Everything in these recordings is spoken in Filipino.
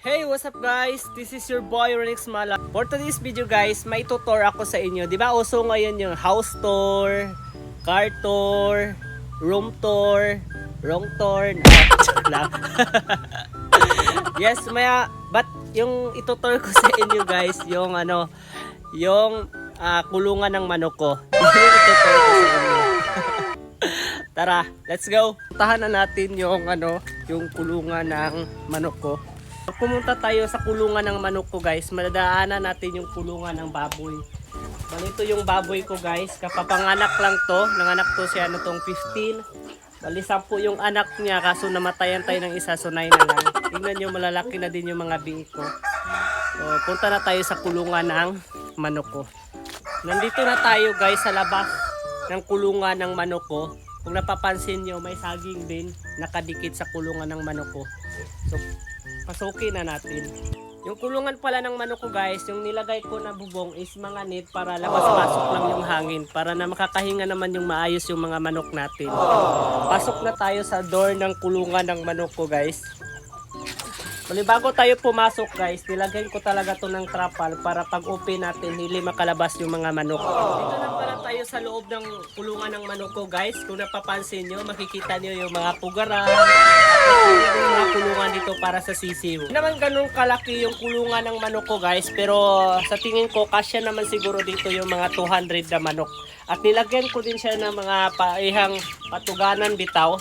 Hey, what's up guys? This is your boy Renix Mala. For today's video guys, may tutor ako sa inyo. Di ba uso ngayon yung house tour, car tour, room tour, wrong tour. Yes, but yung itutor ko sa inyo guys, yung kulungan ng manok ko. Itutor ko sa inyo. Tara, let's go. Puntahan na natin yung kulungan ng manok ko. Pumunta tayo sa kulungan ng manok ko guys. Madadaanan natin yung kulungan ng baboy. Ito yung baboy ko guys. Kapapanganak lang to. Nanganak to siya nitong 15. Bali 10 yung anak niya. Kaso namatayan tayo ng isa. So 9 na lang. Tingnan nyo, malalaki na din yung mga biik ko. So punta na tayo sa kulungan ng manok ko. Nandito na tayo guys sa labas ng kulungan ng manok ko. Kung napapansin nyo, may saging din nakadikit sa kulungan ng manok ko. So pasukin na natin. Yung kulungan pala ng manok ko guys, yung nilagay ko na bubong is mga net para labas-pasok lang yung hangin. Para na makakahinga naman yung maayos yung mga manok natin. Pasok na tayo sa door ng kulungan ng manok ko guys. Bali bago tayo pumasok guys, nilagay ko talaga to ng trapal para pag open natin, hindi makalabas yung mga manok. Dito na pala tayo sa loob ng kulungan ng manok ko guys. Kung napapansin nyo, makikita nyo yung mga pugaran. Yung mga kulungan dito para sa sisiw. Hindi naman ganun kalaki yung kulungan ng manok ko guys, pero sa tingin ko kasya naman siguro dito yung mga 200 na manok. At nilagyan ko din siya ng mga paihang patuganan bitaw.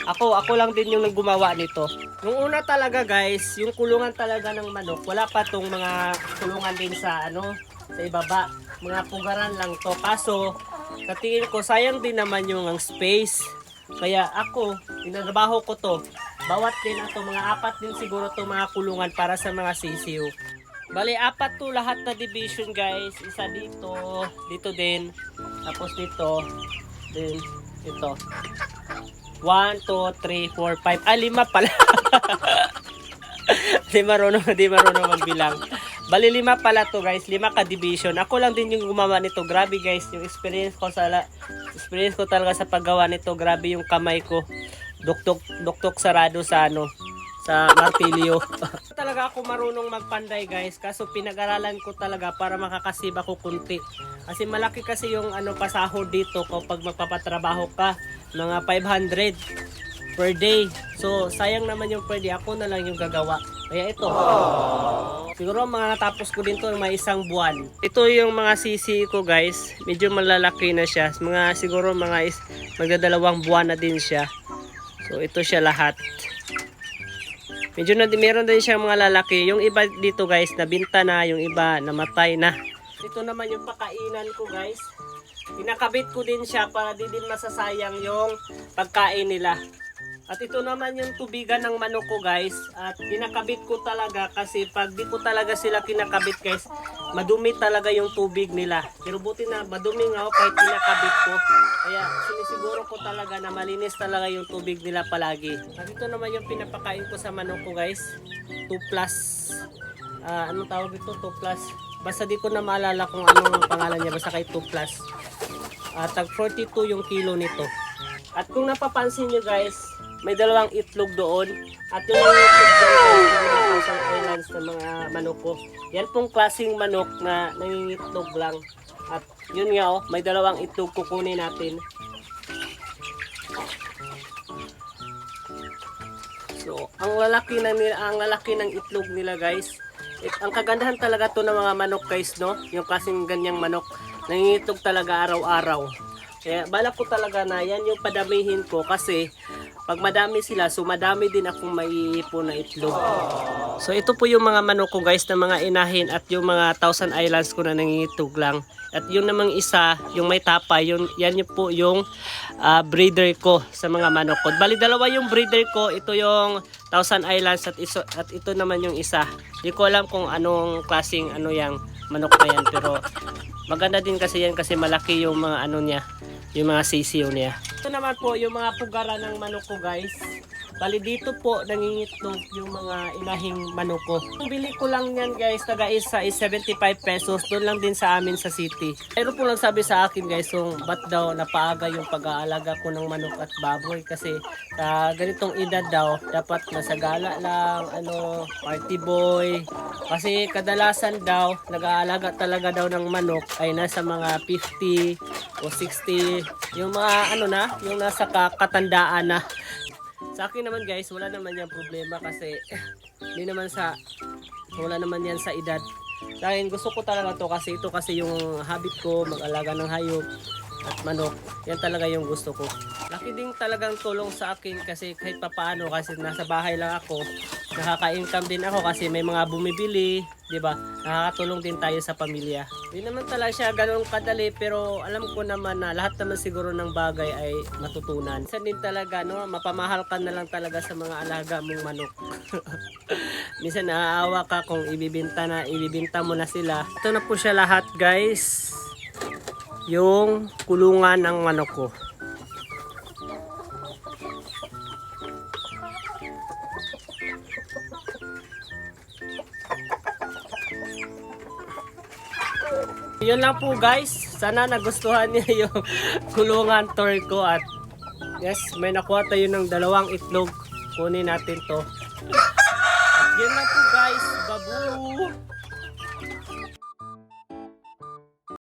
Ako lang din yung naggumawa nito. Nung una talaga guys, yung kulungan talaga ng manok, wala pa tong mga kulungan din sa sa ibaba. Mga pugaran lang to. Kaso sa tingin ko sayang din naman yung space. Kaya ako, tinatrabaho ko to. Bawat din ato, mga 4 din siguro to mga kulungan para sa mga sisiw. Bali, 4 to lahat na division guys. Isa dito, dito din. Tapos dito, din, ito. 1, 2, 3, 4, 5. 5 pala. Di marunong magbilang. Bali 5 pala to guys, 5 ka division. Ako lang din yung gumawa nito. Grabe guys, yung experience ko talaga sa paggawa nito. Grabe yung kamay ko. Duktok sarado sa sa martilyo. Talaga ako marunong magpanday guys, kaso pinag-aralan ko talaga para makakasib ako kunti. Kasi malaki kasi yung pasahod dito kapag magpapatrabaho ka, mga 500 per day. So sayang naman yung per day, ako na lang yung gagawa. Kaya ito. Siguro mga natapos ko din to may 1 buwan. Ito yung mga sisi ko guys, medyo malalaki na siya. Siguro magdadalawang buwan na din siya. So ito siya lahat. Medyo meron din siya mga lalaki. Yung iba dito guys, nabinta na. Yung iba namatay na. Ito naman yung pakainan ko guys. Pinakabit ko din siya para di din masasayang yung pagkain nila. At ito naman yung tubigan ng manok ko guys. At kinakabit ko talaga kasi pag di ko talaga sila kinakabit guys, madumi talaga yung tubig nila. Pero buti na madumi nga kahit kinakabit ko. Kaya sinisiguro ko talaga na malinis talaga yung tubig nila palagi. At ito naman yung pinapakain ko sa manok ko guys. 2 plus. Anong tawag ito? 2 plus. Basta di ko na maalala kung anong pangalan niya. Basta kay 2 plus. Tag 42 yung kilo nito. At kung napapansin nyo guys, may 2 itlog doon. At yung mga itlog doon guys, yung mga Thousand Islands na mga manok ko. Yan pong klaseng manok na nangingitlog lang. At yun nga may 2 itlog kukunin natin. So, ang lalaki ng itlog nila guys. Ang kagandahan talaga to ng mga manok guys, no? Yung klaseng ganyang manok, nangingitlog talaga araw-araw. Kaya balak ko talaga na yan yung padamihin ko kasi pag madami sila, so madami din akong maiipon na itlog. So ito po yung mga manok ko guys na mga inahin at yung mga Thousand Islands ko na nangingitlog lang. At yung namang isa, yung may tapa, yan yung po yung breeder ko sa mga manok ko. Bali 2 yung breeder ko, ito yung Thousand Islands at ito naman yung isa. Hindi ko alam kung anong klaseng yung manok na yan, pero maganda din kasi yan kasi malaki yung mga niya, yung mga sisiyo niya. Ito naman po yung mga pugaran ng manok ko guys. Bali dito po nangingitlog yung mga inahing manok ko. Ang bili ko lang yan guys, taga isa is 75 pesos. Doon lang din sa amin sa city. Pero po lang sabi sa akin guys, yung ba't daw napaaga yung pag-aalaga ko ng manok at baboy. Kasi ganitong edad daw, dapat nasagala lang, party boy. Kasi kadalasan daw, nag-aalaga talaga daw ng manok ay nasa mga 50 o 60. Yung mga yung nasa katandaan na. Sa akin naman guys, wala naman yung problema kasi wala naman yan sa edad. Sa akin gusto ko talaga to kasi ito kasi yung habit ko, mag-alaga ng hayop at manok. Yan talaga yung gusto ko. Laki din talagang tulong sa akin kasi kahit papaano kasi nasa bahay lang ako. Nakaka-income din ako kasi may mga bumibili, 'di ba? Nakakatulong din tayo sa pamilya. Hindi naman talaga siya ganoon kadali pero alam ko naman na lahat naman siguro ng bagay ay matutunan. Minsan din talaga mapamahal ka na lang talaga sa mga alaga mong manok. Minsan naaawa ka kung ibibenta mo na sila. Ito na po siya lahat, guys. Yung kulungan ng manok ko. Yun lang po guys, sana nagustuhan niyo yung kulungan tour ko at yes, may nakuha tayo ng 2 itlog. Kunin natin to. At yun lang po guys, babu!